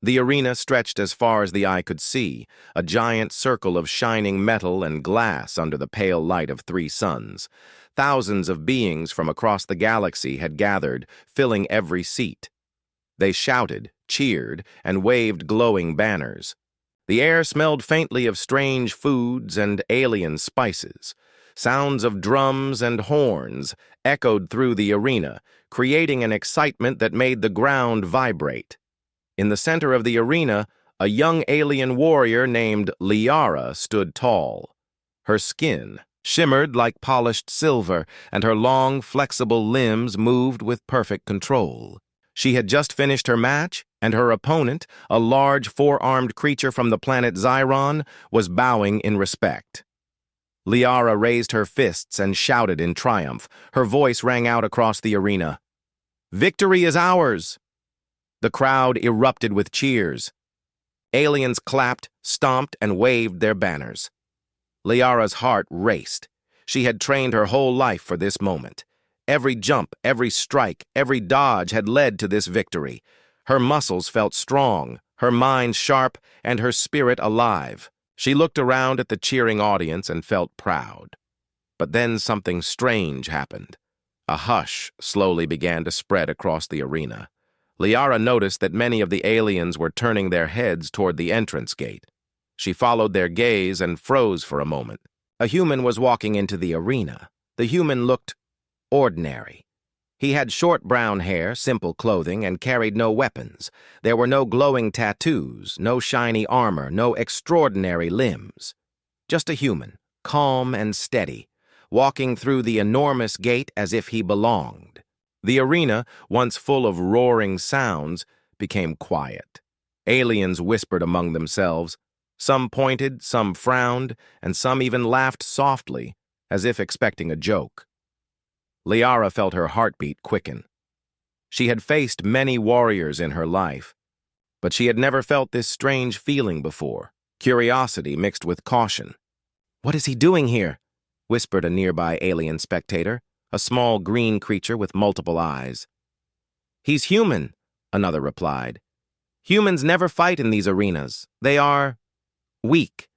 The arena stretched as far as the eye could see, a giant circle of shining metal and glass under the pale light of three suns. Thousands of beings from across the galaxy had gathered, filling every seat. They shouted, cheered, and waved glowing banners. The air smelled faintly of strange foods and alien spices. Sounds of drums and horns echoed through the arena, creating an excitement that made the ground vibrate. In the center of the arena, a young alien warrior named Liara stood tall. Her skin shimmered like polished silver, and her long, flexible limbs moved with perfect control. She had just finished her match, and her opponent, a large four-armed creature from the planet Zyron, was bowing in respect. Liara raised her fists and shouted in triumph. Her voice rang out across the arena. "Victory is ours!" The crowd erupted with cheers. Aliens clapped, stomped, and waved their banners. Liara's heart raced. She had trained her whole life for this moment. Every jump, every strike, every dodge had led to this victory. Her muscles felt strong, her mind sharp, and her spirit alive. She looked around at the cheering audience and felt proud. But then something strange happened. A hush slowly began to spread across the arena. Liara noticed that many of the aliens were turning their heads toward the entrance gate. She followed their gaze and froze for a moment. A human was walking into the arena. The human looked ordinary. He had short brown hair, simple clothing, and carried no weapons. There were no glowing tattoos, no shiny armor, no extraordinary limbs. Just a human, calm and steady, walking through the enormous gate as if he belonged. The arena, once full of roaring sounds, became quiet. Aliens whispered among themselves. Some pointed, some frowned, and some even laughed softly, as if expecting a joke. Liara felt her heartbeat quicken. She had faced many warriors in her life, but she had never felt this strange feeling before, curiosity mixed with caution. "What is he doing here?" whispered a nearby alien spectator, a small green creature with multiple eyes. "He's human," another replied. "Humans never fight in these arenas. They are weak."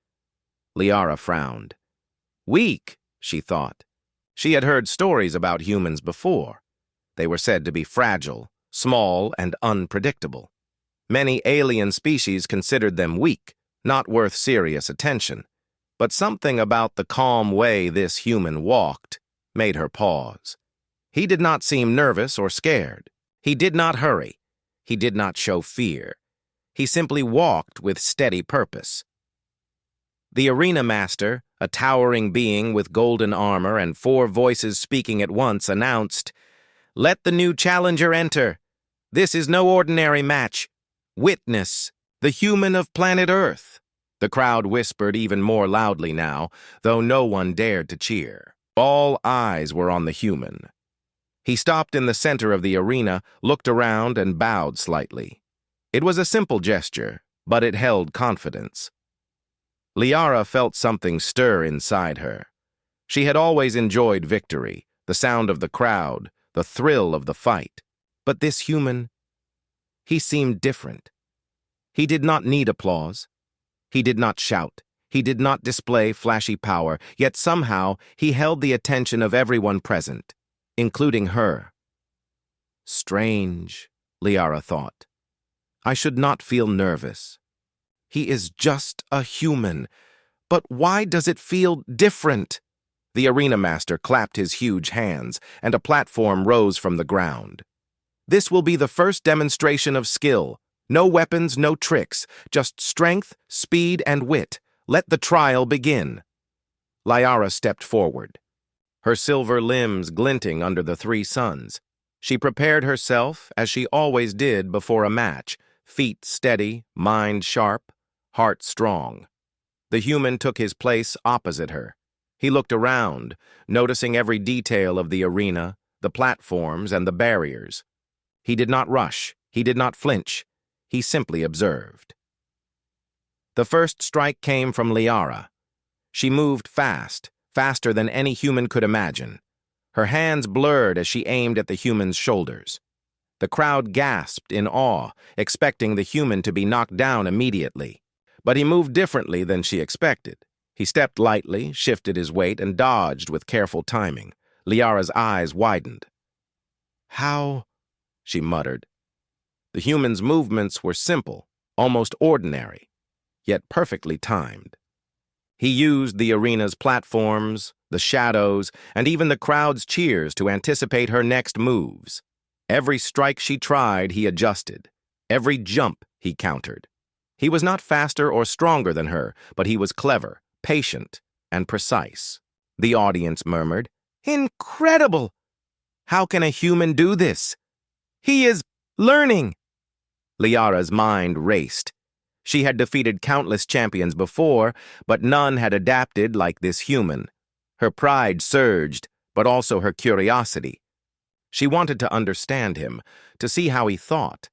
Liara frowned. Weak, she thought. She had heard stories about humans before. They were said to be fragile, small, and unpredictable. Many alien species considered them weak, not worth serious attention. But something about the calm way this human walked made her pause. He did not seem nervous or scared. He did not hurry. He did not show fear. He simply walked with steady purpose. The arena master, a towering being with golden armor and 4 voices speaking at once, announced, "Let the new challenger enter. This is no ordinary match. Witness, the human of planet Earth." The crowd whispered even more loudly now, though no one dared to cheer. All eyes were on the human. He stopped in the center of the arena, looked around, and bowed slightly. It was a simple gesture, but it held confidence. Liara felt something stir inside her. She had always enjoyed victory, the sound of the crowd, the thrill of the fight. But this human, he seemed different. He did not need applause. He did not shout. He did not display flashy power, yet somehow he held the attention of everyone present, including her. Strange, Liara thought. I should not feel nervous. He is just a human. But why does it feel different? The arena master clapped his huge hands, and a platform rose from the ground. This will be the first demonstration of skill. No weapons, no tricks, just strength, speed, and wit. Let the trial begin. Liara stepped forward, her silver limbs glinting under the 3 suns. She prepared herself, as she always did before a match, feet steady, mind sharp, heart strong. The human took his place opposite her. He looked around, noticing every detail of the arena, the platforms, and the barriers. He did not rush. He did not flinch. He simply observed. The first strike came from Liara. She moved fast, faster than any human could imagine. Her hands blurred as she aimed at the human's shoulders. The crowd gasped in awe, expecting the human to be knocked down immediately. But he moved differently than she expected. He stepped lightly, shifted his weight, and dodged with careful timing. Liara's eyes widened. "How?" she muttered. The human's movements were simple, almost ordinary, yet perfectly timed. He used the arena's platforms, the shadows, and even the crowd's cheers to anticipate her next moves. Every strike she tried, he adjusted. Every jump, he countered. He was not faster or stronger than her, but he was clever, patient, and precise. The audience murmured, "Incredible! How can a human do this? He is learning!" Liara's mind raced. She had defeated countless champions before, but none had adapted like this human. Her pride surged, but also her curiosity. She wanted to understand him, to see how he thought.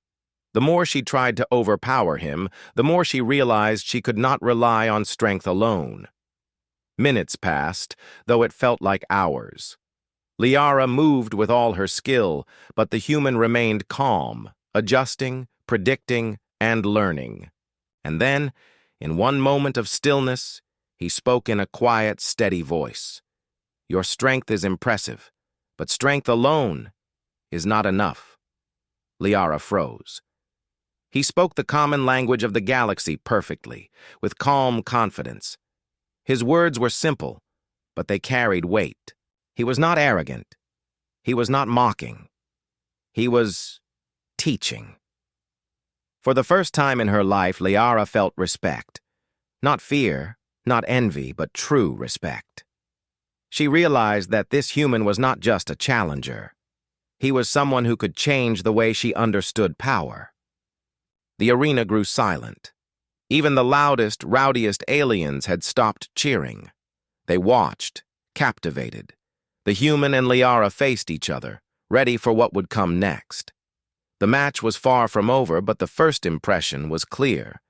The more she tried to overpower him, the more she realized she could not rely on strength alone. Minutes passed, though it felt like hours. Liara moved with all her skill, but the human remained calm, adjusting, predicting, and learning. And then, in one moment of stillness, he spoke in a quiet, steady voice. "Your strength is impressive, but strength alone is not enough." Liara froze. He spoke the common language of the galaxy perfectly, with calm confidence. His words were simple, but they carried weight. He was not arrogant. He was not mocking. He was teaching. For the first time in her life, Liara felt respect. Not fear, not envy, but true respect. She realized that this human was not just a challenger. He was someone who could change the way she understood power. The arena grew silent. Even the loudest, rowdiest aliens had stopped cheering. They watched, captivated. The human and Liara faced each other, ready for what would come next. The match was far from over, but the first impression was clear.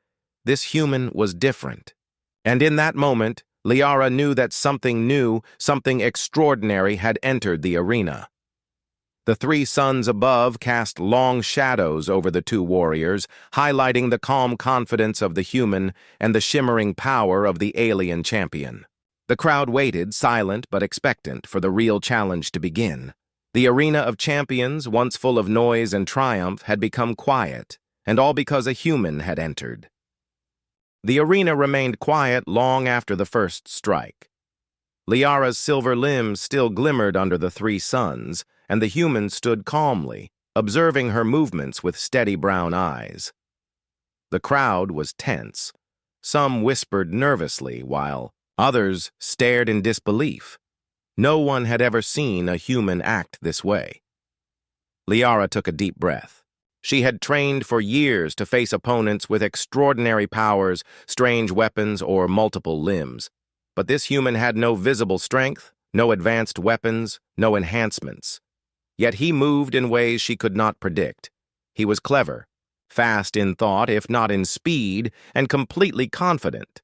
This human was different. And in that moment, Liara knew that something new, something extraordinary had entered the arena. The three suns above cast long shadows over the two warriors, highlighting the calm confidence of the human and the shimmering power of the alien champion. The crowd waited, silent but expectant, for the real challenge to begin. The arena of champions, once full of noise and triumph, had become quiet, and all because a human had entered. The arena remained quiet long after the first strike. Liara's silver limbs still glimmered under the three suns, and the human stood calmly, observing her movements with steady brown eyes. The crowd was tense. Some whispered nervously, while others stared in disbelief. No one had ever seen a human act this way. Liara took a deep breath. She had trained for years to face opponents with extraordinary powers, strange weapons, or multiple limbs. But this human had no visible strength, no advanced weapons, no enhancements. Yet he moved in ways she could not predict. He was clever, fast in thought, if not in speed, and completely confident.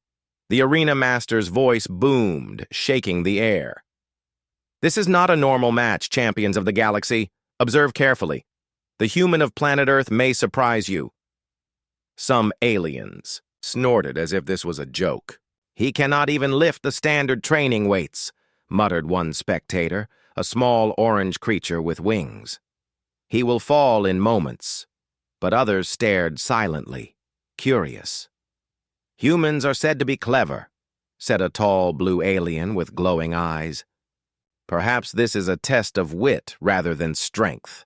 The arena master's voice boomed, shaking the air. "This is not a normal match, champions of the galaxy. Observe carefully. The human of planet Earth may surprise you." Some aliens snorted as if this was a joke. "He cannot even lift the standard training weights," muttered one spectator, a small orange creature with wings. "He will fall in moments." But others stared silently, curious. "Humans are said to be clever," said a tall blue alien with glowing eyes. "Perhaps this is a test of wit rather than strength."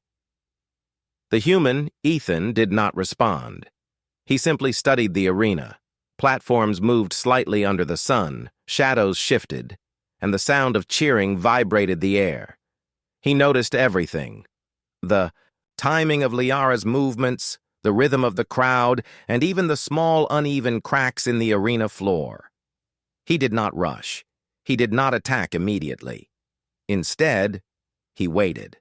The human, Ethan, did not respond. He simply studied the arena. Platforms moved slightly under the sun, shadows shifted, and the sound of cheering vibrated the air. He noticed everything: the timing of Liara's movements, the rhythm of the crowd, and even the small uneven cracks in the arena floor. He did not rush. He did not attack immediately. Instead, he waited.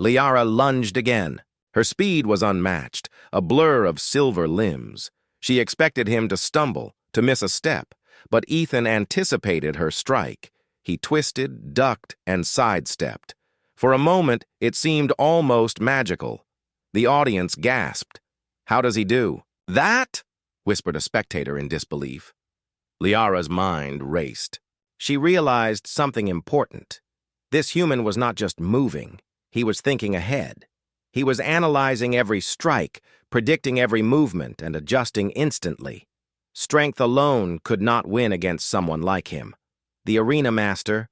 Liara lunged again. Her speed was unmatched, a blur of silver limbs. She expected him to stumble, to miss a step, but Ethan anticipated her strike. He twisted, ducked, and sidestepped. For a moment, it seemed almost magical. The audience gasped. "How does he do?" "That?" whispered a spectator in disbelief. Liara's mind raced. She realized something important. This human was not just moving. He was thinking ahead. He was analyzing every strike, predicting every movement, and adjusting instantly. Strength alone could not win against someone like him. The arena master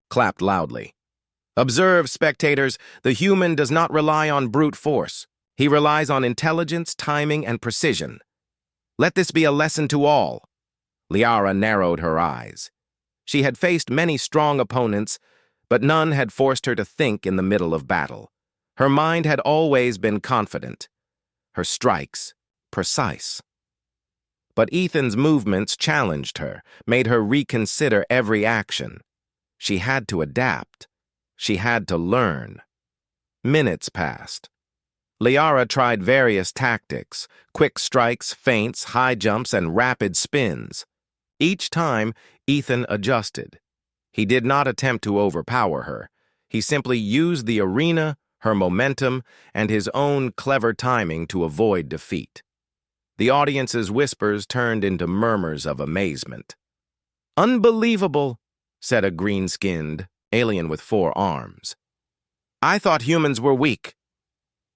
clapped loudly. "Observe, spectators, the human does not rely on brute force. He relies on intelligence, timing, and precision. Let this be a lesson to all." Liara narrowed her eyes. She had faced many strong opponents, but none had forced her to think in the middle of battle. Her mind had always been confident. Her strikes, precise. But Ethan's movements challenged her, made her reconsider every action. She had to adapt. She had to learn. Minutes passed. Liara tried various tactics, quick strikes, feints, high jumps, and rapid spins. Each time, Ethan adjusted. He did not attempt to overpower her. He simply used the arena, her momentum, and his own clever timing to avoid defeat. The audience's whispers turned into murmurs of amazement. "Unbelievable," said a green-skinned alien with 4 arms. "I thought humans were weak."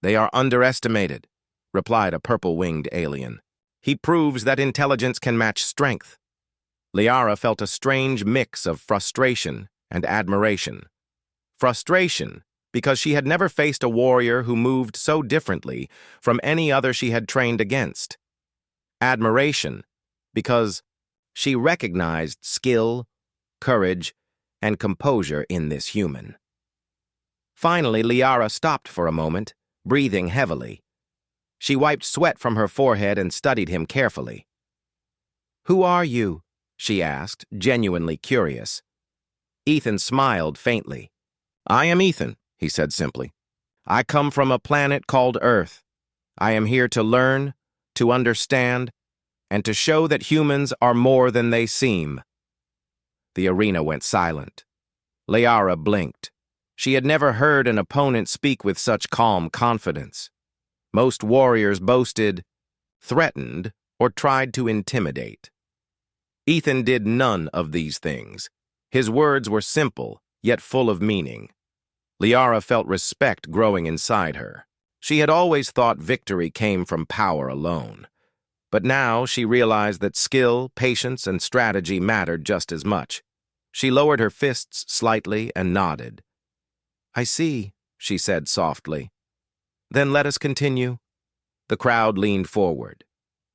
"They are underestimated," replied a purple-winged alien. "He proves that intelligence can match strength." Liara felt a strange mix of frustration and admiration. Frustration, because she had never faced a warrior who moved so differently from any other she had trained against. Admiration, because she recognized skill, courage, and composure in this human. Finally, Liara stopped for a moment, breathing heavily. She wiped sweat from her forehead and studied him carefully. "Who are you?" she asked, genuinely curious. Ethan smiled faintly. "I am Ethan," he said simply. "I come from a planet called Earth. I am here to learn, to understand, and to show that humans are more than they seem." The arena went silent. Liara blinked. She had never heard an opponent speak with such calm confidence. Most warriors boasted, threatened, or tried to intimidate. Ethan did none of these things. His words were simple, yet full of meaning. Liara felt respect growing inside her. She had always thought victory came from power alone. But now she realized that skill, patience, and strategy mattered just as much. She lowered her fists slightly and nodded. "I see," she said softly. "Then let us continue." The crowd leaned forward.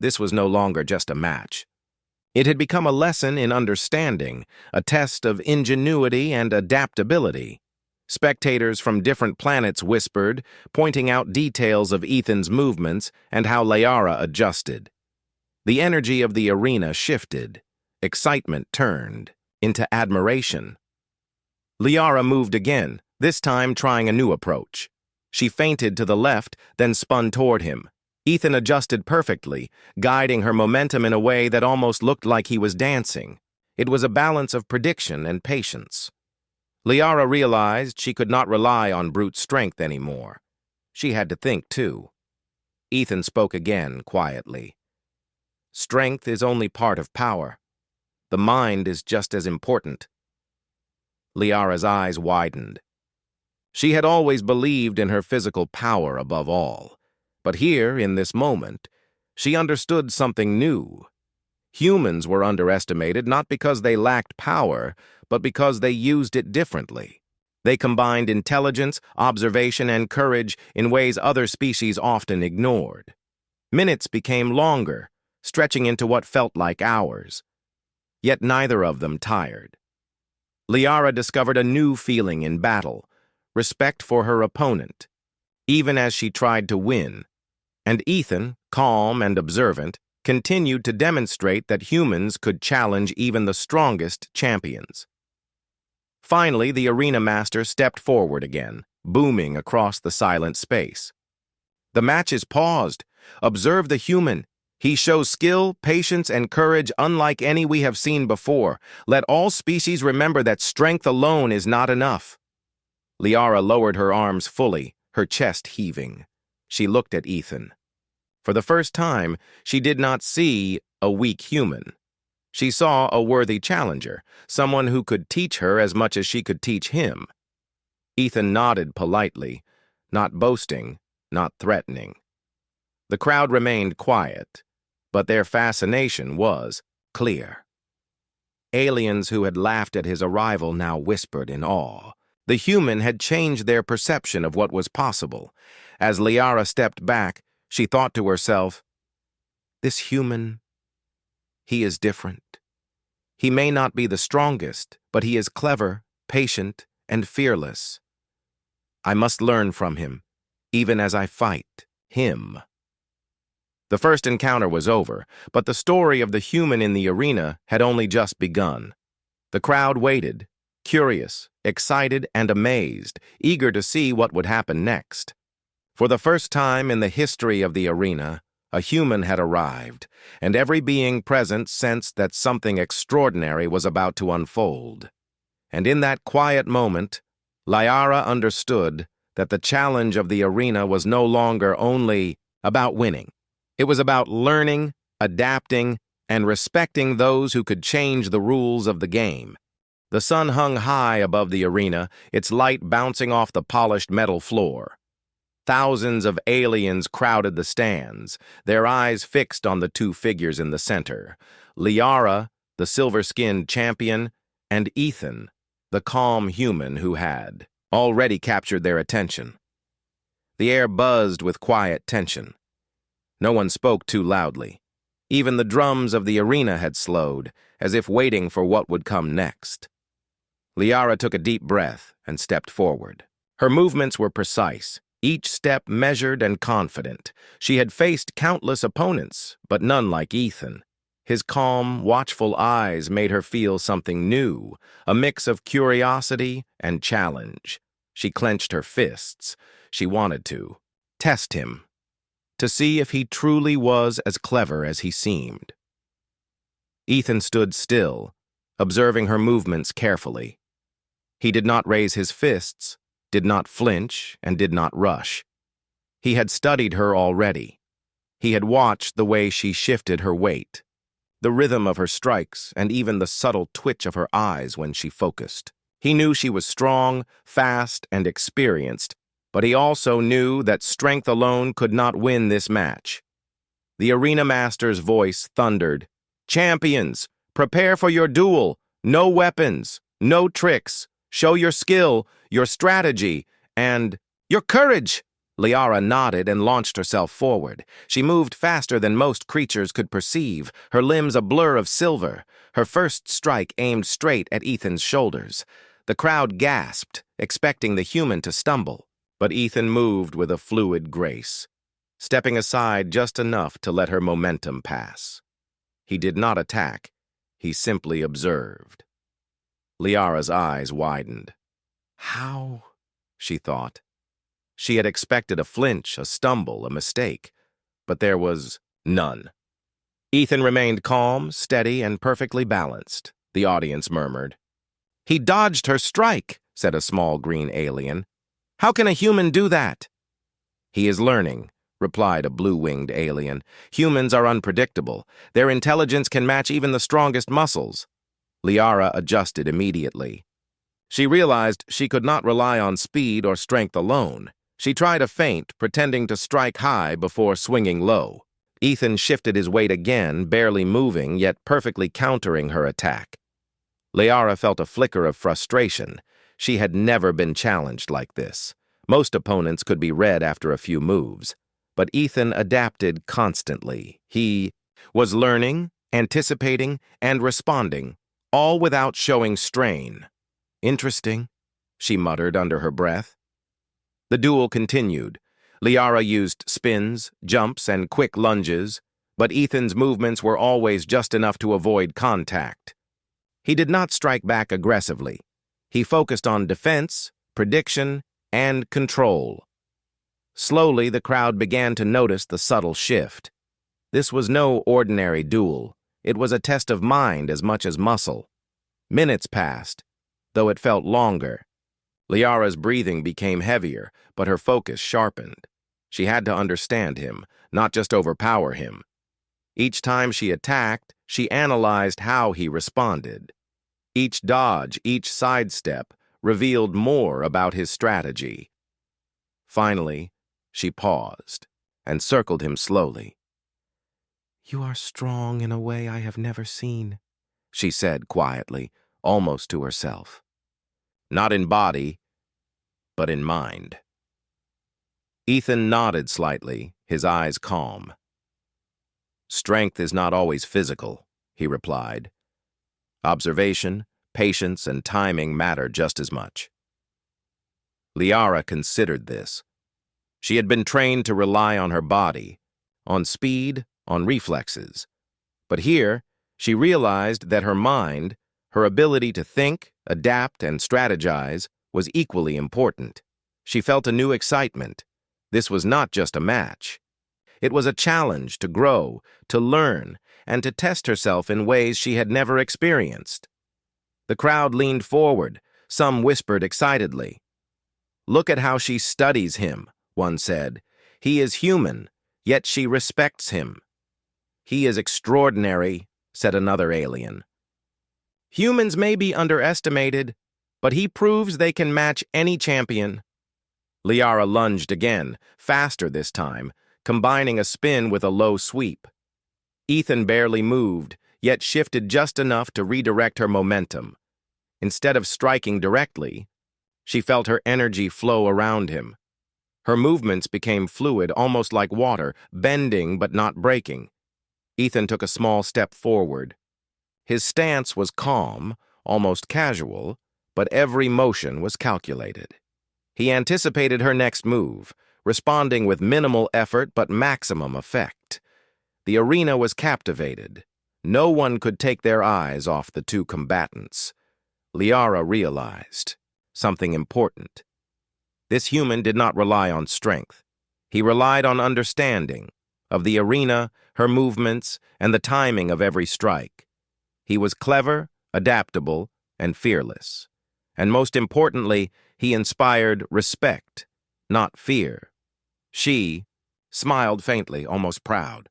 This was no longer just a match. It had become a lesson in understanding, a test of ingenuity and adaptability. Spectators from different planets whispered, pointing out details of Ethan's movements and how Liara adjusted. The energy of the arena shifted. Excitement turned into admiration. Liara moved again, this time trying a new approach. She feinted to the left, then spun toward him. Ethan adjusted perfectly, guiding her momentum in a way that almost looked like he was dancing. It was a balance of prediction and patience. Liara realized she could not rely on brute strength anymore. She had to think, too. Ethan spoke again, quietly. "Strength is only part of power. The mind is just as important." Liara's eyes widened. She had always believed in her physical power above all. But here, in this moment, she understood something new. Humans were underestimated not because they lacked power, but because they used it differently. They combined intelligence, observation, and courage in ways other species often ignored. Minutes became longer, stretching into what felt like hours. Yet neither of them tired. Liara discovered a new feeling in battle, respect for her opponent, even as she tried to win. And Ethan, calm and observant, continued to demonstrate that humans could challenge even the strongest champions. Finally, the arena master stepped forward again, booming across the silent space. "The match is paused. Observe the human. He shows skill, patience, and courage unlike any we have seen before. Let all species remember that strength alone is not enough." Liara lowered her arms fully, her chest heaving. She looked at Ethan. For the first time, she did not see a weak human. She saw a worthy challenger, someone who could teach her as much as she could teach him. Ethan nodded politely, not boasting, not threatening. The crowd remained quiet, but their fascination was clear. Aliens who had laughed at his arrival now whispered in awe. The human had changed their perception of what was possible. As Liara stepped back, she thought to herself, "This human, he is different. He may not be the strongest, but he is clever, patient, and fearless. I must learn from him, even as I fight him." The first encounter was over, but the story of the human in the arena had only just begun. The crowd waited, curious, excited, and amazed, eager to see what would happen next. For the first time in the history of the arena, a human had arrived, and every being present sensed that something extraordinary was about to unfold. And in that quiet moment, Liara understood that the challenge of the arena was no longer only about winning. It was about learning, adapting, and respecting those who could change the rules of the game. The sun hung high above the arena, its light bouncing off the polished metal floor. Thousands of aliens crowded the stands, their eyes fixed on the two figures in the center, Liara, the silver-skinned champion, and Ethan, the calm human who had already captured their attention. The air buzzed with quiet tension. No one spoke too loudly. Even the drums of the arena had slowed, as if waiting for what would come next. Liara took a deep breath and stepped forward. Her movements were precise, each step measured and confident. She had faced countless opponents, but none like Ethan. His calm, watchful eyes made her feel something new, a mix of curiosity and challenge. She clenched her fists. She wanted to test him, to see if he truly was as clever as he seemed. Ethan stood still, observing her movements carefully. He did not raise his fists, did not flinch, and did not rush. He had studied her already. He had watched the way she shifted her weight, the rhythm of her strikes, and even the subtle twitch of her eyes when she focused. He knew she was strong, fast, and experienced, but he also knew that strength alone could not win this match. The arena master's voice thundered, "Champions, prepare for your duel. No weapons, no tricks. Show your skill, your strategy, and your courage." Liara nodded and launched herself forward. She moved faster than most creatures could perceive, her limbs a blur of silver. Her first strike aimed straight at Ethan's shoulders. The crowd gasped, expecting the human to stumble. But Ethan moved with a fluid grace, stepping aside just enough to let her momentum pass. He did not attack, he simply observed. Liara's eyes widened. How? She thought. She had expected a flinch, a stumble, a mistake, but there was none. Ethan remained calm, steady, and perfectly balanced, the audience murmured. "He dodged her strike," said a small green alien. "How can a human do that?" "He is learning," replied a blue-winged alien. "Humans are unpredictable. Their intelligence can match even the strongest muscles." Liara adjusted immediately. She realized she could not rely on speed or strength alone. She tried a feint, pretending to strike high before swinging low. Ethan shifted his weight again, barely moving, yet perfectly countering her attack. Liara felt a flicker of frustration. She had never been challenged like this. Most opponents could be read after a few moves, but Ethan adapted constantly. He was learning, anticipating, and responding, all without showing strain. "Interesting," she muttered under her breath. The duel continued. Liara used spins, jumps, and quick lunges, but Ethan's movements were always just enough to avoid contact. He did not strike back aggressively. He focused on defense, prediction, and control. Slowly, the crowd began to notice the subtle shift. This was no ordinary duel. It was a test of mind as much as muscle. Minutes passed, though it felt longer. Liara's breathing became heavier, but her focus sharpened. She had to understand him, not just overpower him. Each time she attacked, she analyzed how he responded. Each dodge, each sidestep, revealed more about his strategy. Finally, she paused and circled him slowly. "You are strong in a way I have never seen," she said quietly, almost to herself. "Not in body, but in mind." Ethan nodded slightly, his eyes calm. "Strength is not always physical," he replied. "Observation, patience, and timing matter just as much." Liara considered this. She had been trained to rely on her body, on speed, on reflexes. But here, she realized that her mind, her ability to think, adapt, and strategize, was equally important. She felt a new excitement. This was not just a match. It was a challenge to grow, to learn, and to test herself in ways she had never experienced. The crowd leaned forward. Some whispered excitedly. "Look at how she studies him," one said. "He is human, yet she respects him." "He is extraordinary," said another alien. "Humans may be underestimated, but he proves they can match any champion." Liara lunged again, faster this time, combining a spin with a low sweep. Ethan barely moved, yet shifted just enough to redirect her momentum. Instead of striking directly, she felt her energy flow around him. Her movements became fluid, almost like water, bending but not breaking. Ethan took a small step forward. His stance was calm, almost casual, but every motion was calculated. He anticipated her next move, responding with minimal effort but maximum effect. The arena was captivated. No one could take their eyes off the two combatants. Liara realized something important. This human did not rely on strength. He relied on understanding of the arena, her movements, and the timing of every strike. He was clever, adaptable, and fearless. And most importantly, he inspired respect, not fear. She smiled faintly, almost proud.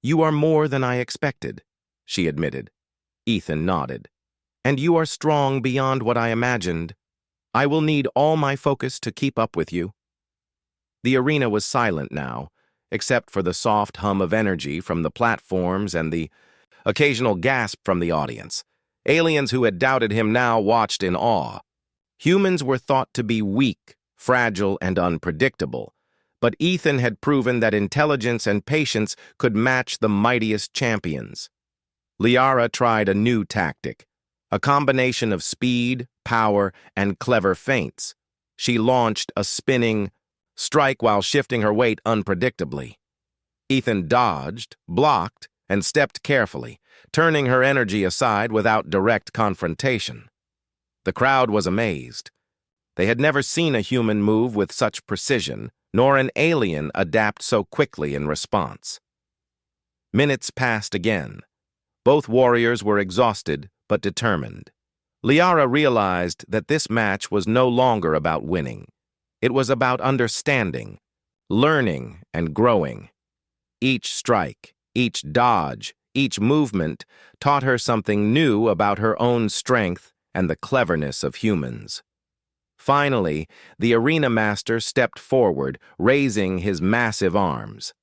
"You are more than I expected," she admitted. Ethan nodded. "And you are strong beyond what I imagined. I will need all my focus to keep up with you." The arena was silent now, except for the soft hum of energy from the platforms and the occasional gasp from the audience. Aliens who had doubted him now watched in awe. Humans were thought to be weak, fragile, and unpredictable, but Ethan had proven that intelligence and patience could match the mightiest champions. Liara tried a new tactic, a combination of speed, power, and clever feints. She launched a spinning strike while shifting her weight unpredictably. Ethan dodged, blocked, and stepped carefully, turning her energy aside without direct confrontation. The crowd was amazed. They had never seen a human move with such precision, nor an alien adapt so quickly in response. Minutes passed again. Both warriors were exhausted but determined. Liara realized that this match was no longer about winning. It was about understanding, learning, and growing. Each strike, each dodge, each movement taught her something new about her own strength and the cleverness of humans. Finally, the arena master stepped forward, raising his massive arms.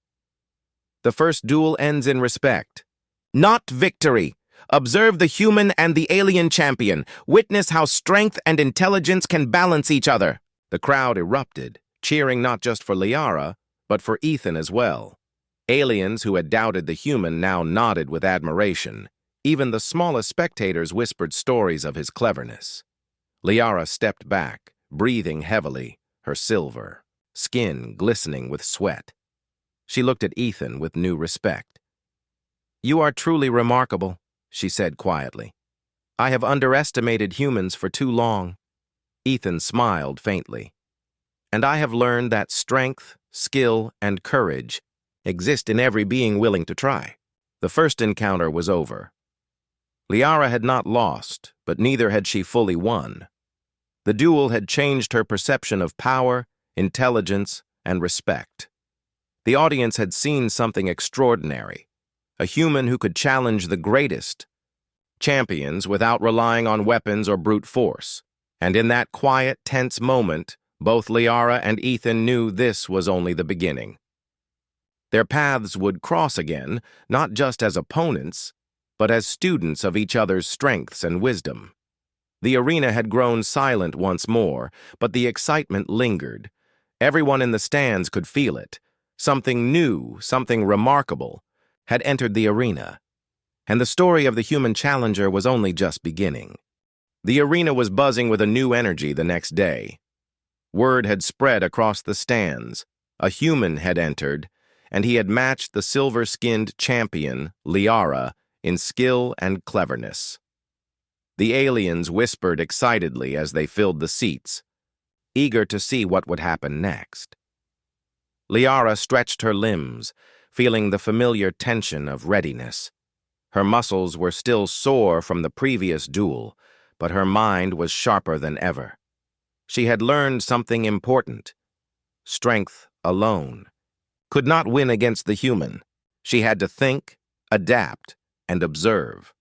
"The first duel ends in respect, not victory. Observe the human and the alien champion. Witness how strength and intelligence can balance each other." The crowd erupted, cheering not just for Liara, but for Ethan as well. Aliens who had doubted the human now nodded with admiration. Even the smallest spectators whispered stories of his cleverness. Liara stepped back, breathing heavily, her silver skin glistening with sweat. She looked at Ethan with new respect. "You are truly remarkable," she said quietly. "I have underestimated humans for too long." Ethan smiled faintly. "And I have learned that strength, skill, and courage exist in every being willing to try." The first encounter was over. Liara had not lost, but neither had she fully won. The duel had changed her perception of power, intelligence, and respect. The audience had seen something extraordinary, a human who could challenge the greatest champions without relying on weapons or brute force. And in that quiet, tense moment, both Liara and Ethan knew this was only the beginning. Their paths would cross again, not just as opponents, but as students of each other's strengths and wisdom. The arena had grown silent once more, but the excitement lingered. Everyone in the stands could feel it. Something new, something remarkable, had entered the arena. And the story of the human challenger was only just beginning. The arena was buzzing with a new energy the next day. Word had spread across the stands. A human had entered, and he had matched the silver-skinned champion, Liara, in skill and cleverness. The aliens whispered excitedly as they filled the seats, eager to see what would happen next. Liara stretched her limbs, feeling the familiar tension of readiness. Her muscles were still sore from the previous duel, but her mind was sharper than ever. She had learned something important. Strength alone could not win against the human. She had to think, adapt, and observe.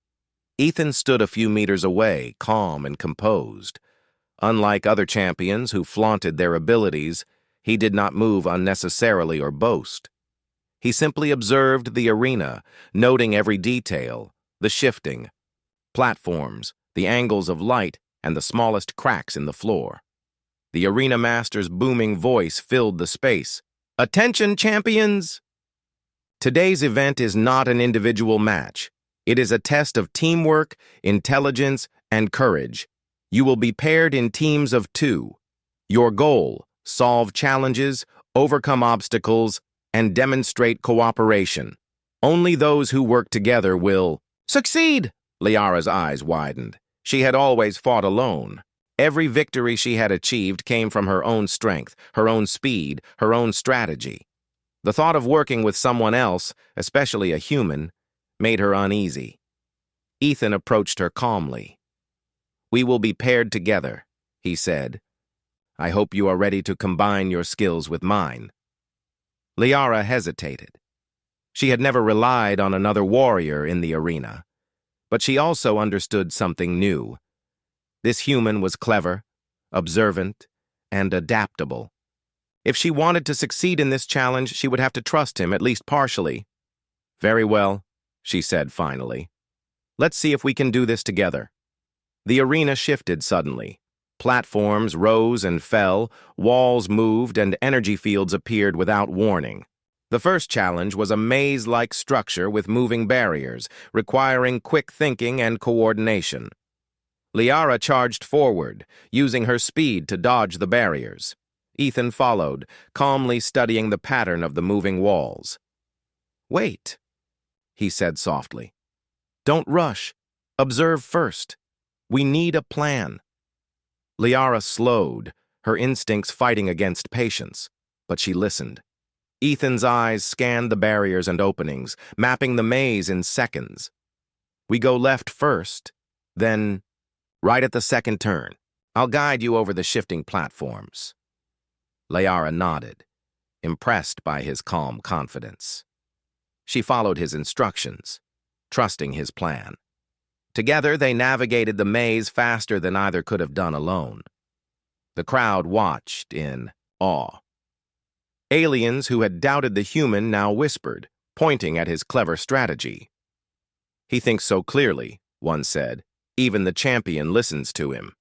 Ethan stood a few meters away, calm and composed. Unlike other champions who flaunted their abilities, he did not move unnecessarily or boast. He simply observed the arena, noting every detail, the shifting, platforms, the angles of light, and the smallest cracks in the floor. The arena master's booming voice filled the space. "Attention, champions! Today's event is not an individual match. It is a test of teamwork, intelligence, and courage. You will be paired in teams of 2. Your goal: solve challenges, overcome obstacles, and demonstrate cooperation. Only those who work together will succeed." Liara's eyes widened. She had always fought alone. Every victory she had achieved came from her own strength, her own speed, her own strategy. The thought of working with someone else, especially a human, made her uneasy. Ethan approached her calmly. "We will be paired together," he said. "I hope you are ready to combine your skills with mine." Liara hesitated. She had never relied on another warrior in the arena, but she also understood something new. This human was clever, observant, and adaptable. If she wanted to succeed in this challenge, she would have to trust him, at least partially. "Very well," she said finally. "Let's see if we can do this together." The arena shifted suddenly. Platforms rose and fell, walls moved, and energy fields appeared without warning. The first challenge was a maze-like structure with moving barriers, requiring quick thinking and coordination. Liara charged forward, using her speed to dodge the barriers. Ethan followed, calmly studying the pattern of the moving walls. "Wait," he said softly. "Don't rush. Observe first. We need a plan." Liara slowed, her instincts fighting against patience, but she listened. Ethan's eyes scanned the barriers and openings, mapping the maze in seconds. "We go left first, then right at the second turn. I'll guide you over the shifting platforms." Liara nodded, impressed by his calm confidence. She followed his instructions, trusting his plan. Together, they navigated the maze faster than either could have done alone. The crowd watched in awe. Aliens who had doubted the human now whispered, pointing at his clever strategy. "He thinks so clearly," one said. "Even the champion listens to him."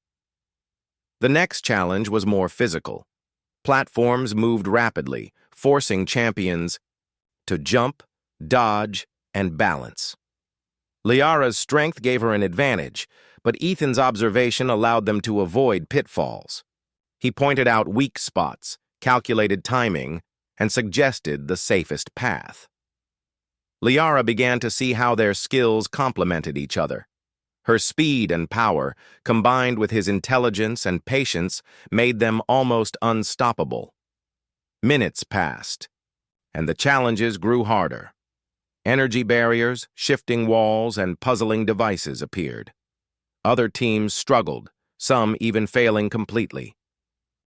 The next challenge was more physical. Platforms moved rapidly, forcing champions to jump, dodge, and balance. Liara's strength gave her an advantage, but Ethan's observation allowed them to avoid pitfalls. He pointed out weak spots, calculated timing, and suggested the safest path. Liara began to see how their skills complemented each other. Her speed and power, combined with his intelligence and patience, made them almost unstoppable. Minutes passed, and the challenges grew harder. Energy barriers, shifting walls, and puzzling devices appeared. Other teams struggled, some even failing completely.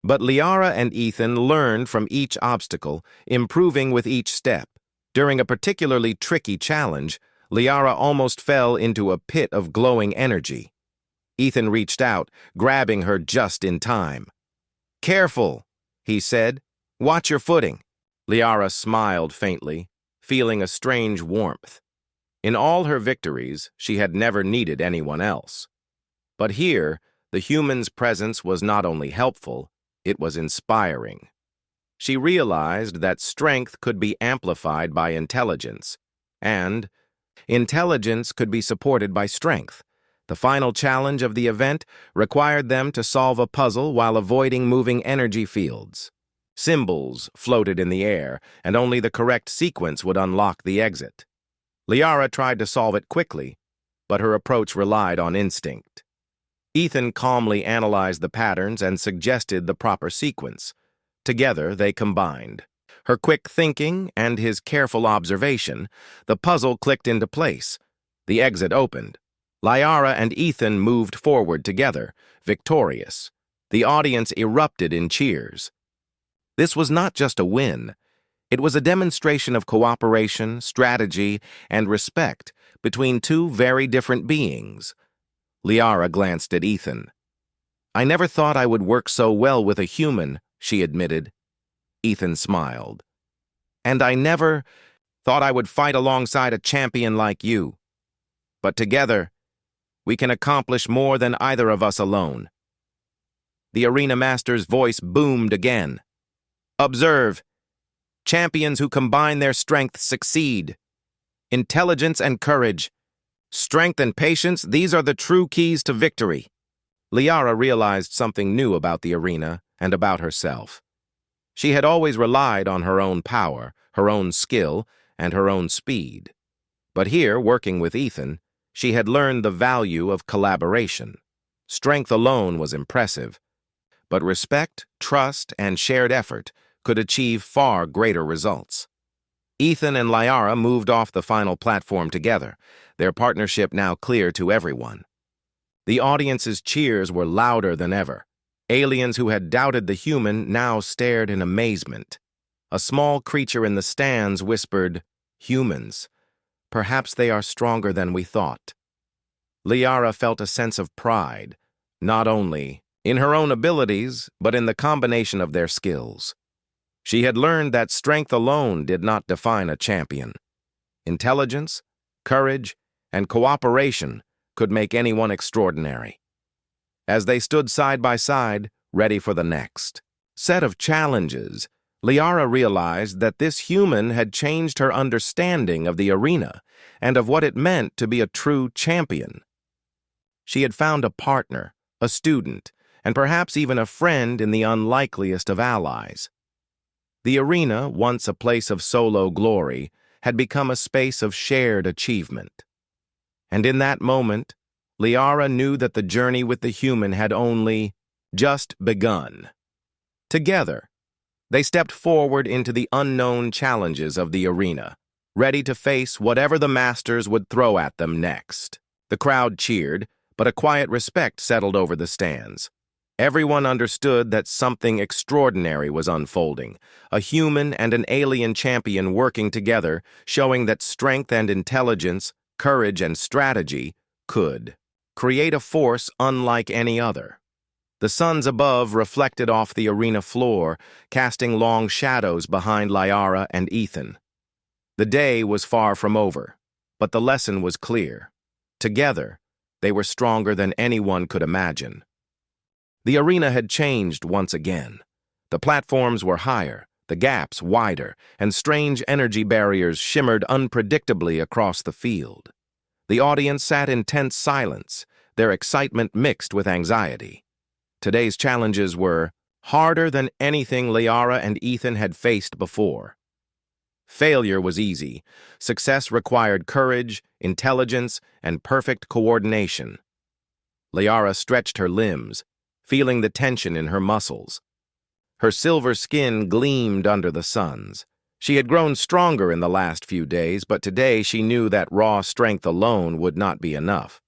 But Liara and Ethan learned from each obstacle, improving with each step. During a particularly tricky challenge, Liara almost fell into a pit of glowing energy. Ethan reached out, grabbing her just in time. "Careful," he said. "Watch your footing." Liara smiled faintly, feeling a strange warmth. In all her victories, she had never needed anyone else. But here, the human's presence was not only helpful, it was inspiring. She realized that strength could be amplified by intelligence, and intelligence could be supported by strength. The final challenge of the event required them to solve a puzzle while avoiding moving energy fields. Symbols floated in the air, and only the correct sequence would unlock the exit. Liara tried to solve it quickly, but her approach relied on instinct. Ethan calmly analyzed the patterns and suggested the proper sequence. Together, they combined. Her quick thinking and his careful observation, the puzzle clicked into place. The exit opened. Liara and Ethan moved forward together, victorious. The audience erupted in cheers. This was not just a win. It was a demonstration of cooperation, strategy, and respect between two very different beings. Liara glanced at Ethan. "I never thought I would work so well with a human," she admitted. Ethan smiled. "And I never thought I would fight alongside a champion like you. But together, we can accomplish more than either of us alone." The arena master's voice boomed again. "Observe. Champions who combine their strength succeed. Intelligence and courage. Strength and patience, these are the true keys to victory." Liara realized something new about the arena and about herself. She had always relied on her own power, her own skill, and her own speed. But here, working with Ethan, she had learned the value of collaboration. Strength alone was impressive, but respect, trust, and shared effort could achieve far greater results. Ethan and Liara moved off the final platform together, their partnership now clear to everyone. The audience's cheers were louder than ever. Aliens who had doubted the human now stared in amazement. A small creature in the stands whispered, "Humans. Perhaps they are stronger than we thought." Liara felt a sense of pride, not only in her own abilities, but in the combination of their skills. She had learned that strength alone did not define a champion. Intelligence, courage, and cooperation could make anyone extraordinary. As they stood side by side, ready for the next set of challenges, Liara realized that this human had changed her understanding of the arena and of what it meant to be a true champion. She had found a partner, a student, and perhaps even a friend in the unlikeliest of allies. The arena, once a place of solo glory, had become a space of shared achievement. And in that moment, Liara knew that the journey with the human had only just begun. Together, they stepped forward into the unknown challenges of the arena, ready to face whatever the masters would throw at them next. The crowd cheered, but a quiet respect settled over the stands. Everyone understood that something extraordinary was unfolding, a human and an alien champion working together, showing that strength and intelligence, courage and strategy could create a force unlike any other. The suns above reflected off the arena floor, casting long shadows behind Liara and Ethan. The day was far from over, but the lesson was clear. Together, they were stronger than anyone could imagine. The arena had changed once again. The platforms were higher, the gaps wider, and strange energy barriers shimmered unpredictably across the field. The audience sat in tense silence, their excitement mixed with anxiety. Today's challenges were harder than anything Liara and Ethan had faced before. Failure was easy. Success required courage, intelligence, and perfect coordination. Liara stretched her limbs, feeling the tension in her muscles. Her silver skin gleamed under the suns. She had grown stronger in the last few days, but today she knew that raw strength alone would not be enough.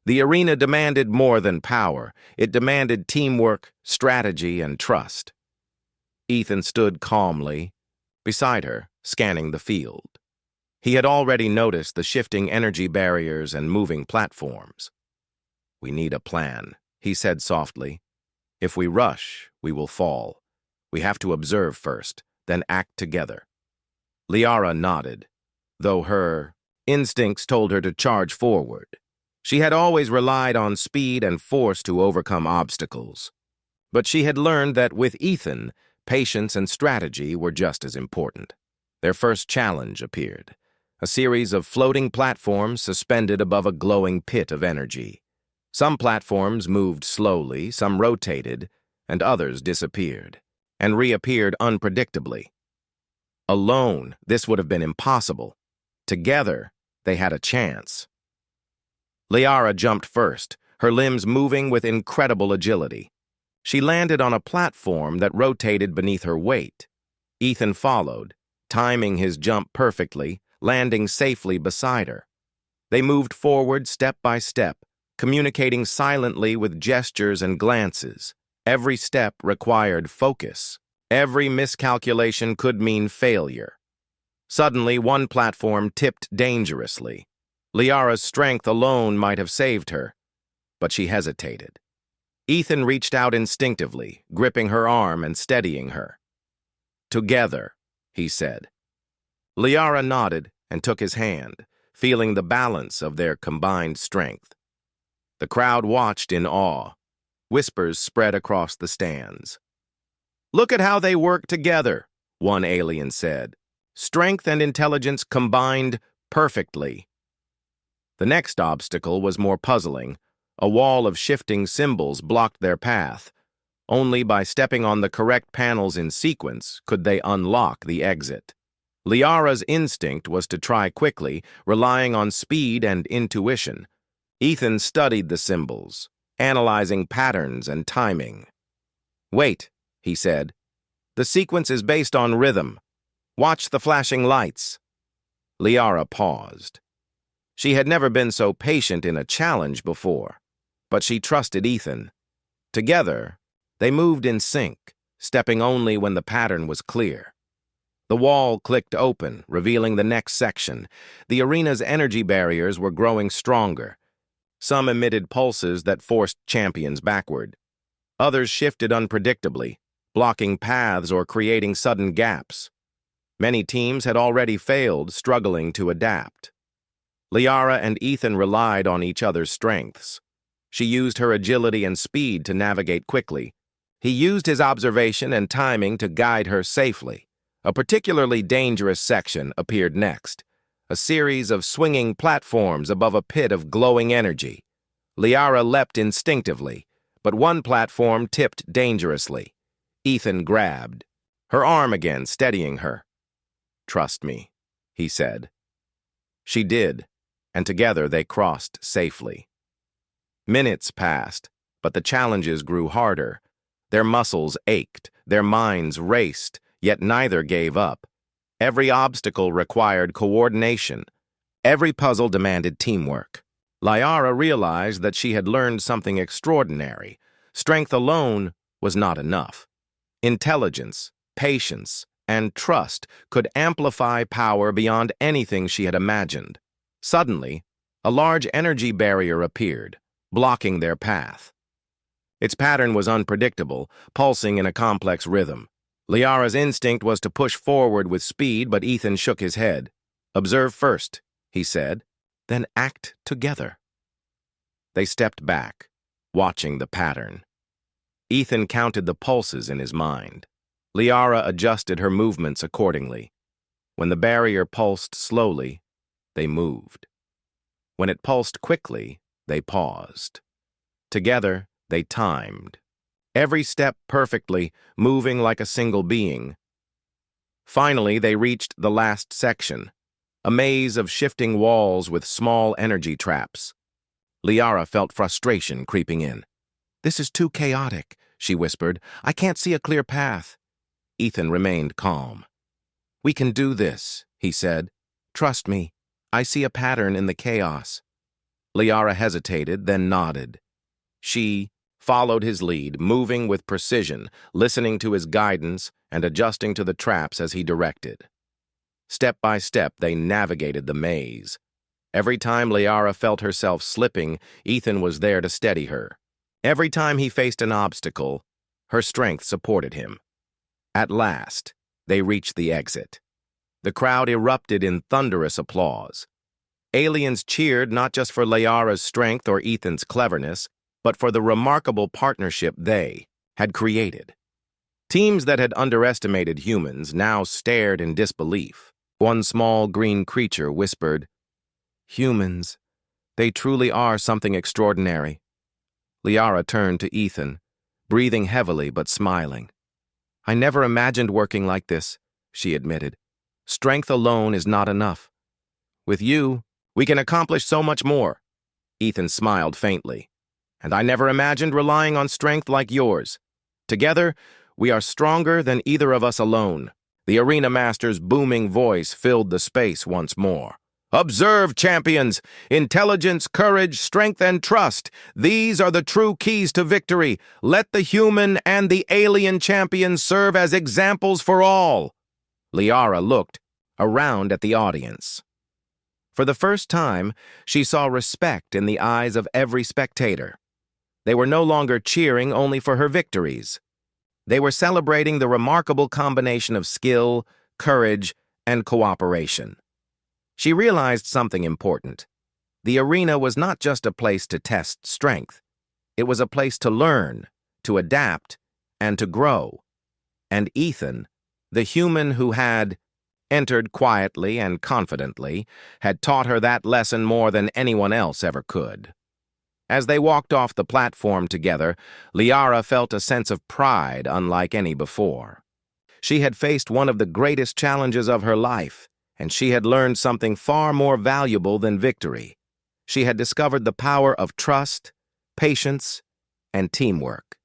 The arena demanded more than power. It demanded teamwork, strategy, and trust. Ethan stood calmly beside her, scanning the field. He had already noticed the shifting energy barriers and moving platforms. "We need a plan," he said softly. "If we rush, we will fall. We have to observe first, then act together." Liara nodded, though her instincts told her to charge forward. She had always relied on speed and force to overcome obstacles. But she had learned that with Ethan, patience and strategy were just as important. Their first challenge appeared, a series of floating platforms suspended above a glowing pit of energy. Some platforms moved slowly, some rotated, and others disappeared, and reappeared unpredictably. Alone, this would have been impossible. Together, they had a chance. Liara jumped first, her limbs moving with incredible agility. She landed on a platform that rotated beneath her weight. Ethan followed, timing his jump perfectly, landing safely beside her. They moved forward step by step, communicating silently with gestures and glances. Every step required focus. Every miscalculation could mean failure. Suddenly, one platform tipped dangerously. Liara's strength alone might have saved her, but she hesitated. Ethan reached out instinctively, gripping her arm and steadying her. "Together," he said. Liara nodded and took his hand, feeling the balance of their combined strength. The crowd watched in awe. Whispers spread across the stands. "Look at how they work together," one alien said. "Strength and intelligence combined perfectly." The next obstacle was more puzzling. A wall of shifting symbols blocked their path. Only by stepping on the correct panels in sequence could they unlock the exit. Liara's instinct was to try quickly, relying on speed and intuition. Ethan studied the symbols, analyzing patterns and timing. "Wait," he said. "The sequence is based on rhythm. Watch the flashing lights." Liara paused. She had never been so patient in a challenge before, but she trusted Ethan. Together, they moved in sync, stepping only when the pattern was clear. The wall clicked open, revealing the next section. The arena's energy barriers were growing stronger. Some emitted pulses that forced champions backward. Others shifted unpredictably, blocking paths or creating sudden gaps. Many teams had already failed, struggling to adapt. Liara and Ethan relied on each other's strengths. She used her agility and speed to navigate quickly. He used his observation and timing to guide her safely. A particularly dangerous section appeared next, a series of swinging platforms above a pit of glowing energy. Liara leapt instinctively, but one platform tipped dangerously. Ethan grabbed her arm again, steadying her. "Trust me," he said. She did, and together they crossed safely. Minutes passed, but the challenges grew harder. Their muscles ached, their minds raced, yet neither gave up. Every obstacle required coordination. Every puzzle demanded teamwork. Liara realized that she had learned something extraordinary. Strength alone was not enough. Intelligence, patience, and trust could amplify power beyond anything she had imagined. Suddenly, a large energy barrier appeared, blocking their path. Its pattern was unpredictable, pulsing in a complex rhythm. Liara's instinct was to push forward with speed, but Ethan shook his head. "Observe first," he said, "then act together." They stepped back, watching the pattern. Ethan counted the pulses in his mind. Liara adjusted her movements accordingly. When the barrier pulsed slowly, they moved. When it pulsed quickly, they paused. Together, they timed. Every step perfectly, moving like a single being. Finally, they reached the last section, a maze of shifting walls with small energy traps. Liara felt frustration creeping in. "This is too chaotic," she whispered. "I can't see a clear path." Ethan remained calm. "We can do this," he said. "Trust me. I see a pattern in the chaos." Liara hesitated, then nodded. She followed his lead, moving with precision, listening to his guidance and adjusting to the traps as he directed. Step by step, they navigated the maze. Every time Liara felt herself slipping, Ethan was there to steady her. Every time he faced an obstacle, her strength supported him. At last, they reached the exit. The crowd erupted in thunderous applause. Aliens cheered not just for Liara's strength or Ethan's cleverness, but for the remarkable partnership they had created. Teams that had underestimated humans now stared in disbelief. One small green creature whispered, "Humans, they truly are something extraordinary." Liara turned to Ethan, breathing heavily but smiling. "I never imagined working like this," she admitted. "Strength alone is not enough. With you, we can accomplish so much more." Ethan smiled faintly. "And I never imagined relying on strength like yours. Together, we are stronger than either of us alone." The arena master's booming voice filled the space once more. "Observe, champions! Intelligence, courage, strength, and trust. These are the true keys to victory. Let the human and the alien champions serve as examples for all." Liara looked around at the audience. For the first time, she saw respect in the eyes of every spectator. They were no longer cheering only for her victories. They were celebrating the remarkable combination of skill, courage, and cooperation. She realized something important. The arena was not just a place to test strength. It was a place to learn, to adapt, and to grow. And Ethan, the human who had entered quietly and confidently, had taught her that lesson more than anyone else ever could. As they walked off the platform together, Liara felt a sense of pride unlike any before. She had faced one of the greatest challenges of her life, and she had learned something far more valuable than victory. She had discovered the power of trust, patience, and teamwork.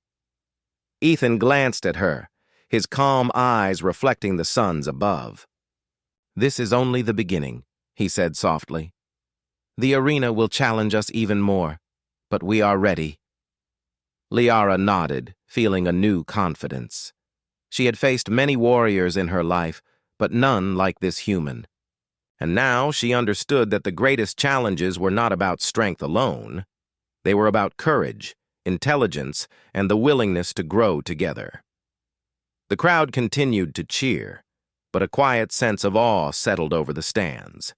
Ethan glanced at her, his calm eyes reflecting the suns above. "This is only the beginning," he said softly. "The arena will challenge us even more, but we are ready." Liara nodded, feeling a new confidence. She had faced many warriors in her life, but none like this human. And now she understood that the greatest challenges were not about strength alone. They were about courage, intelligence, and the willingness to grow together. The crowd continued to cheer, but a quiet sense of awe settled over the stands.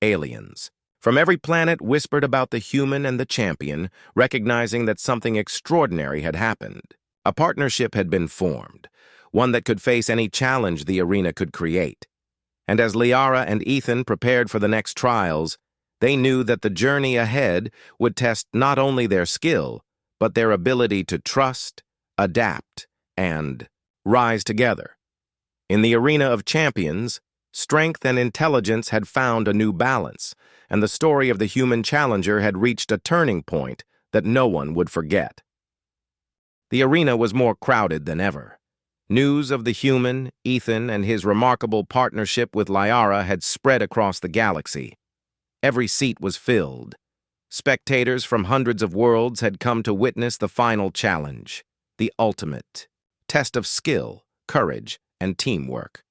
Aliens from every planet whispered about the human and the champion, recognizing that something extraordinary had happened. A partnership had been formed, one that could face any challenge the arena could create. And as Liara and Ethan prepared for the next trials, they knew that the journey ahead would test not only their skill, but their ability to trust, adapt, and rise together. In the arena of champions, strength and intelligence had found a new balance, and the story of the human challenger had reached a turning point that no one would forget. The arena was more crowded than ever. News of the human, Ethan, and his remarkable partnership with Liara had spread across the galaxy. Every seat was filled. Spectators from hundreds of worlds had come to witness the final challenge, the ultimate test of skill, courage, and teamwork.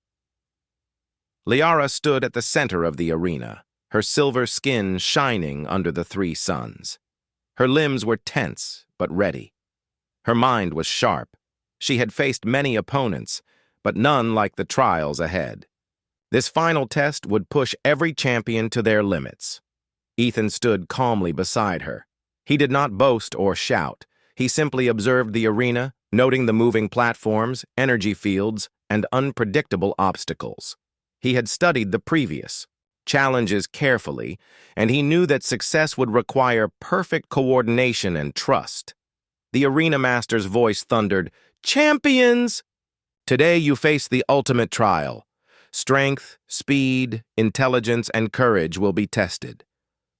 Liara stood at the center of the arena, her silver skin shining under the three suns. Her limbs were tense but ready. Her mind was sharp. She had faced many opponents, but none like the trials ahead. This final test would push every champion to their limits. Ethan stood calmly beside her. He did not boast or shout. He simply observed the arena, noting the moving platforms, energy fields, and unpredictable obstacles. He had studied the previous challenges carefully, and he knew that success would require perfect coordination and trust. The arena master's voice thundered, "Champions! Today you face the ultimate trial. Strength, speed, intelligence, and courage will be tested.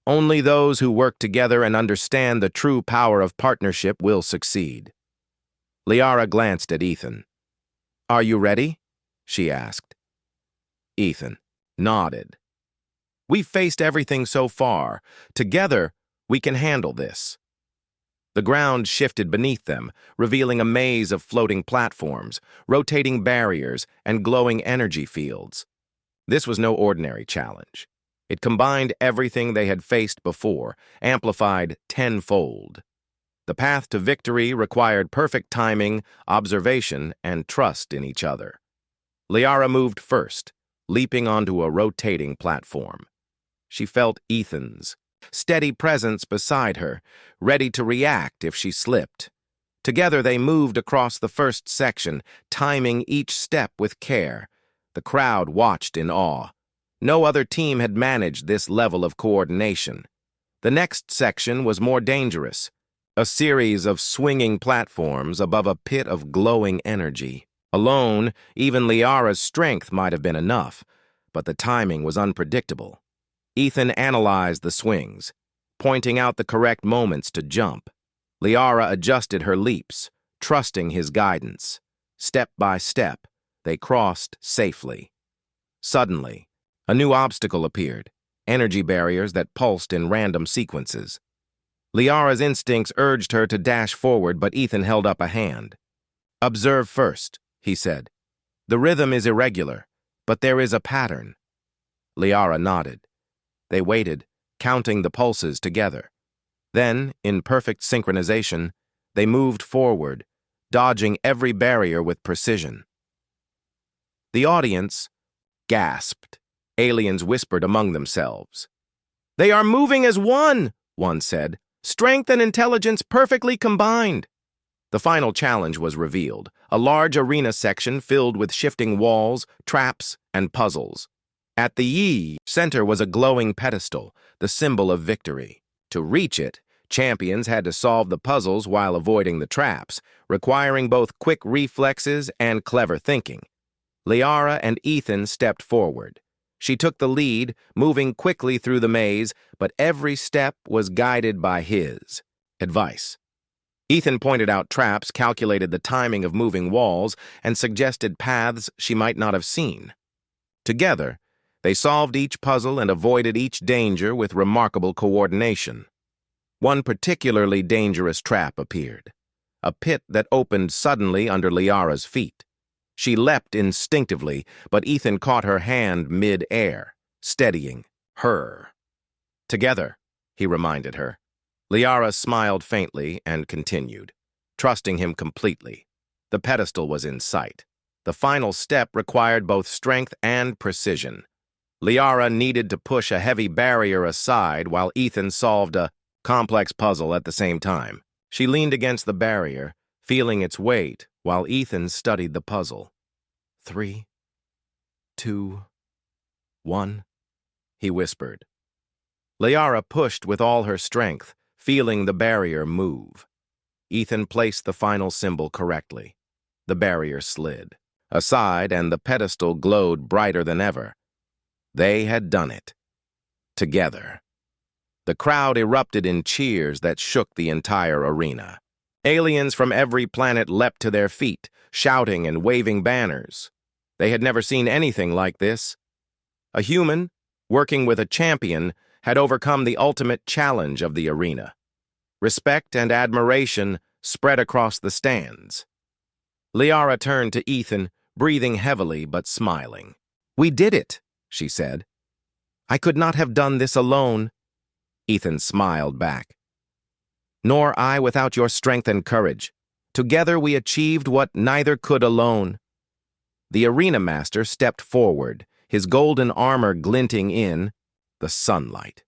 Only those who work together and understand the true power of partnership will succeed." Liara glanced at Ethan. "Are you ready?" she asked. Ethan nodded. "We've faced everything so far. Together, We can handle this. The ground shifted beneath them, revealing a maze of floating platforms, rotating barriers, and glowing energy fields. This was no ordinary challenge. It combined everything they had faced before, amplified tenfold. The path to victory required perfect timing, observation, and trust in each other. Liara moved first, leaping onto a rotating platform. She felt Ethan's steady presence beside her, ready to react if she slipped. Together they moved across the first section, timing each step with care. The crowd watched in awe. No other team had managed this level of coordination. The next section was more dangerous, a series of swinging platforms above a pit of glowing energy. Alone, even Liara's strength might have been enough, but the timing was unpredictable. Ethan analyzed the swings, pointing out the correct moments to jump. Liara adjusted her leaps, trusting his guidance. Step by step, they crossed safely. Suddenly, a new obstacle appeared, energy barriers that pulsed in random sequences. Liara's instincts urged her to dash forward, but Ethan held up a hand. "Observe first," he said. "The rhythm is irregular, but there is a pattern." Liara nodded. They waited, counting the pulses together. Then, in perfect synchronization, they moved forward, dodging every barrier with precision. The audience gasped. Aliens whispered among themselves. "They are moving as one," one said. "Strength and intelligence perfectly combined." The final challenge was revealed, a large arena section filled with shifting walls, traps, and puzzles. At the center was a glowing pedestal, the symbol of victory. To reach it, champions had to solve the puzzles while avoiding the traps, requiring both quick reflexes and clever thinking. Liara and Ethan stepped forward. She took the lead, moving quickly through the maze, but every step was guided by his advice. Ethan pointed out traps, calculated the timing of moving walls, and suggested paths she might not have seen. Together, they solved each puzzle and avoided each danger with remarkable coordination. One particularly dangerous trap appeared, a pit that opened suddenly under Liara's feet. She leapt instinctively, but Ethan caught her hand mid-air, steadying her. "Together," he reminded her. Liara smiled faintly and continued, trusting him completely. The pedestal was in sight. The final step required both strength and precision. Liara needed to push a heavy barrier aside while Ethan solved a complex puzzle at the same time. She leaned against the barrier, feeling its weight, while Ethan studied the puzzle. 3, 2, 1, he whispered. Liara pushed with all her strength, feeling the barrier move. Ethan placed the final symbol correctly. The barrier slid aside, and the pedestal glowed brighter than ever. They had done it. Together. The crowd erupted in cheers that shook the entire arena. Aliens from every planet leapt to their feet, shouting and waving banners. They had never seen anything like this. A human, working with a champion, had overcome the ultimate challenge of the arena. Respect and admiration spread across the stands. Liara turned to Ethan, breathing heavily but smiling. "We did it," she said. "I could not have done this alone." Ethan smiled back. "Nor I without your strength and courage. Together we achieved what neither could alone." The arena master stepped forward, his golden armor glinting in the sunlight.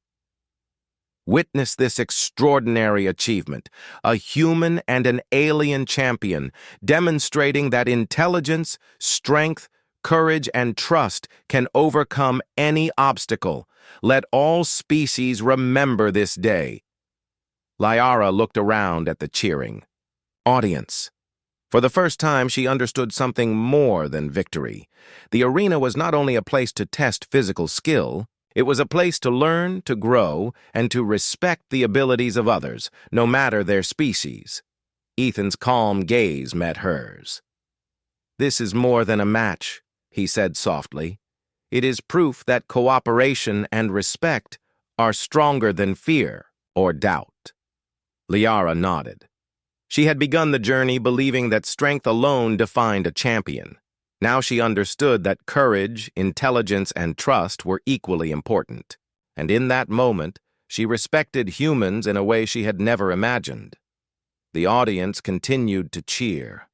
Witness this extraordinary achievement, a human and an alien champion, demonstrating that intelligence, strength, courage, and trust can overcome any obstacle. Let all species remember this day. Liara looked around at the cheering audience. For the first time, she understood something more than victory. The arena was not only a place to test physical skill, it was a place to learn, to grow, and to respect the abilities of others, no matter their species. Ethan's calm gaze met hers. "This is more than a match," he said softly. "It is proof that cooperation and respect are stronger than fear." or doubt? Liara nodded. She had begun the journey believing that strength alone defined a champion. Now she understood that courage, intelligence, and trust were equally important. And in that moment, she respected humans in a way she had never imagined. The audience continued to cheer.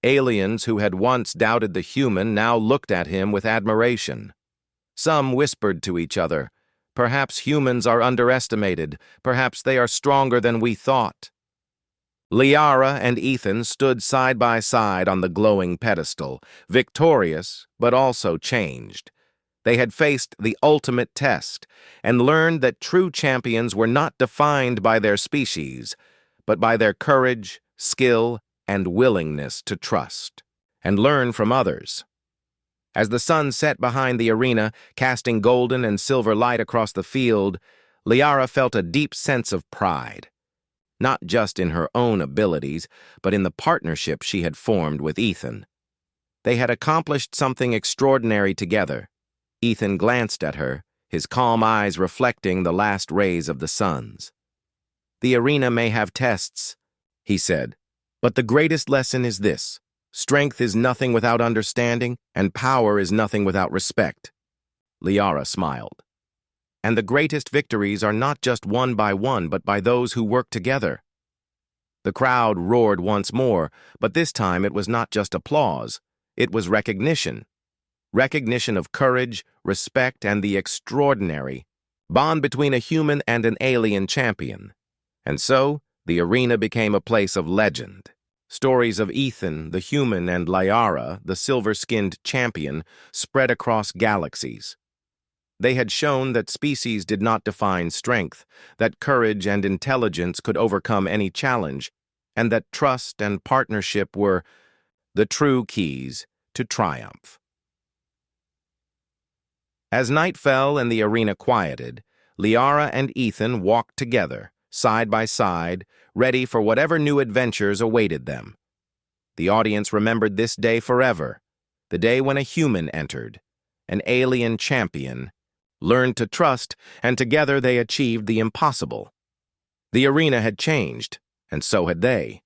Aliens who had once doubted the human now looked at him with admiration. Some whispered to each other, "Perhaps humans are underestimated. Perhaps they are stronger than we thought." Liara and Ethan stood side by side on the glowing pedestal, victorious but also changed. They had faced the ultimate test and learned that true champions were not defined by their species, but by their courage, skill, and willingness to trust and learn from others. As the sun set behind the arena, casting golden and silver light across the field, Liara felt a deep sense of pride, not just in her own abilities, but in the partnership she had formed with Ethan. They had accomplished something extraordinary together. Ethan glanced at her, his calm eyes reflecting the last rays of the suns. "The arena may have tests," he said, "but the greatest lesson is this: strength is nothing without understanding, and power is nothing without respect." Liara smiled. "And the greatest victories are not just won by one, but by those who work together." The crowd roared once more, but this time it was not just applause. It was recognition. Recognition of courage, respect, and the extraordinary bond between a human and an alien champion. And so, the arena became a place of legend. Stories of Ethan, the human, and Liara, the silver-skinned champion, spread across galaxies. They had shown that species did not define strength, that courage and intelligence could overcome any challenge, and that trust and partnership were the true keys to triumph. As night fell and the arena quieted, Liara and Ethan walked together, side by side, ready for whatever new adventures awaited them. The audience remembered this day forever, the day when a human entered, an alien champion, learned to trust, and together they achieved the impossible. The arena had changed, and so had they.